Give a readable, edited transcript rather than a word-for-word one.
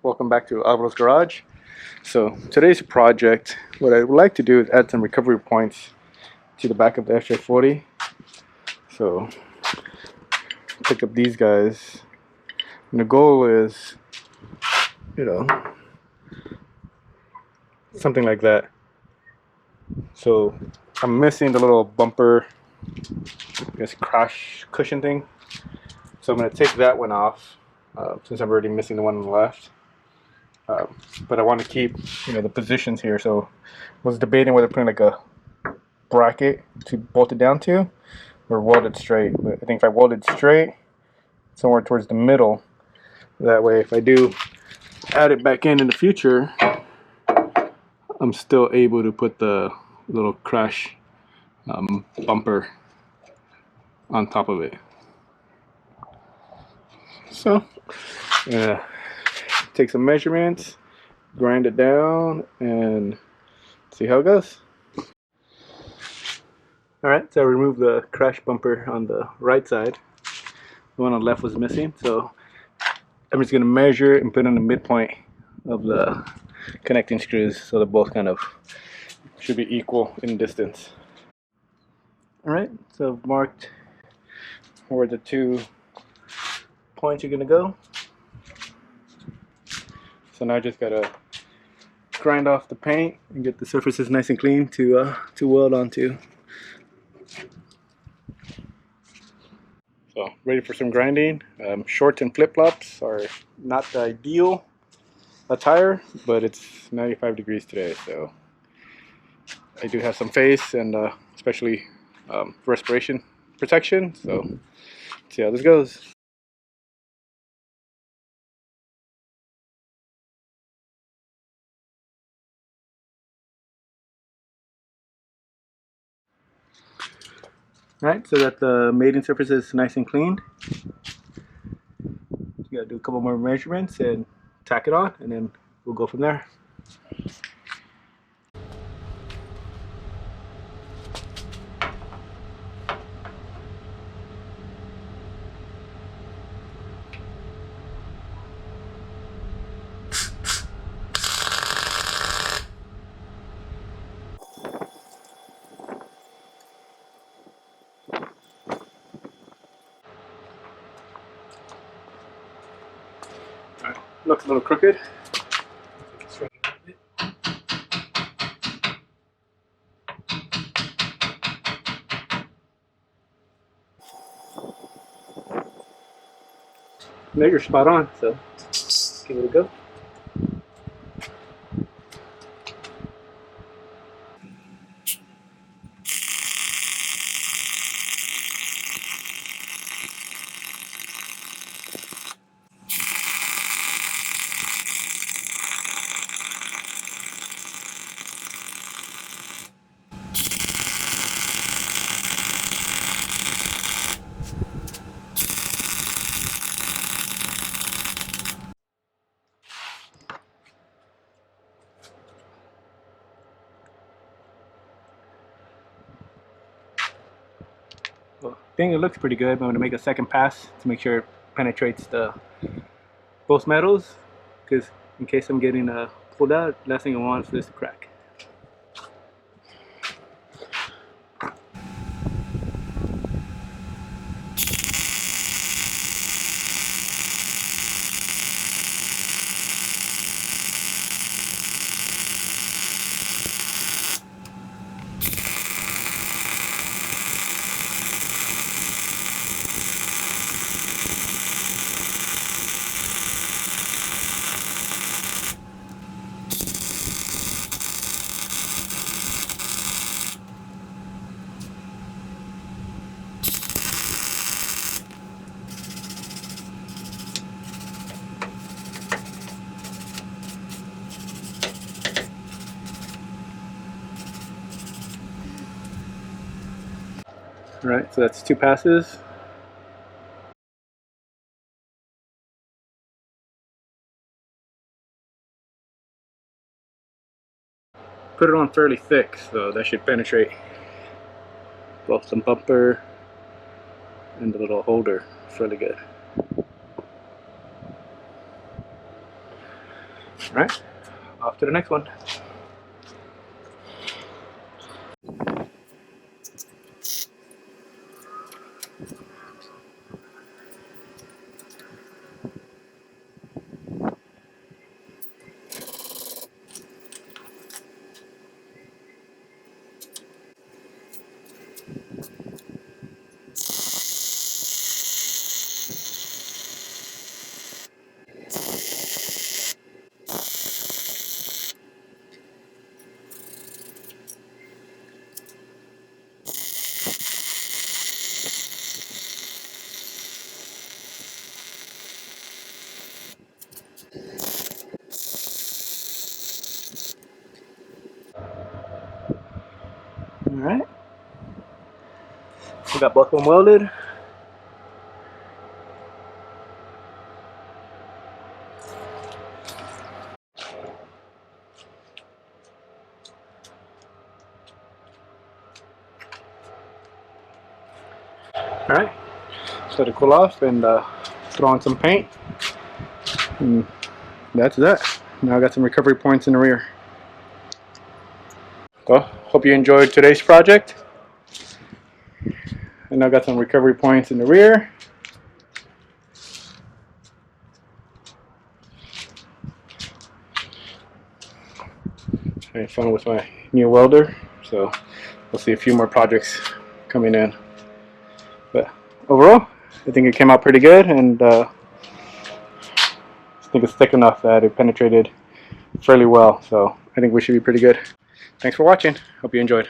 welcome back to Alvaro's Garage. So today's project, what I would like to do is add some recovery points to the back of the FJ40. So pick up these guys, and the goal is, something like that. So I'm missing the little bumper, I guess, crash cushion thing. So I'm going to take that one off since I'm already missing the one on the left. But I want to keep, the positions here. So I was debating whether putting like a bracket to bolt it down to, or weld it straight. But I think if I weld it straight, somewhere towards the middle, that way if I do add it back in the future, I'm still able to put the little crash bumper on top of it. So take some measurements, grind it down, and see how it goes. Alright, so I removed the crash bumper on the right side. The one on the left was missing, so I'm just going to measure it and put it in the midpoint of the connecting screws so they're both kind of should be equal in distance. Alright, so I've marked where the 2 points are going to go. So now I just got to grind off the paint and get the surfaces nice and clean to weld onto. So ready for some grinding. Shorts and flip-flops are not the ideal attire, but it's 95 degrees today, so I do have some face and especially respiration protection, so let's see how this goes. Alright, so that the mating surface is nice and cleaned. You gotta do a couple more measurements and tack it on, and then we'll go from there. Alright, looks a little crooked. No, you're spot on, so give it a go. Well, I think it looks pretty good, but I'm going to make a second pass to make sure it penetrates both metals, because in case I'm getting pulled out, last thing I want is for this to crack. Alright, so that's 2 passes. Put it on fairly thick, so that should penetrate both the bumper and the little holder fairly good. All right, off to the next one. All right, we got both of them welded. All right, so to cool off and throw on some paint. And that's that. Now I got some recovery points in the rear. Well, hope you enjoyed today's project. And I got some recovery points in the rear. Having fun with my new welder. So we'll see a few more projects coming in. But overall, I think it came out pretty good, and I think it's thick enough that it penetrated fairly well. So I think we should be pretty good. Thanks for watching. Hope you enjoyed.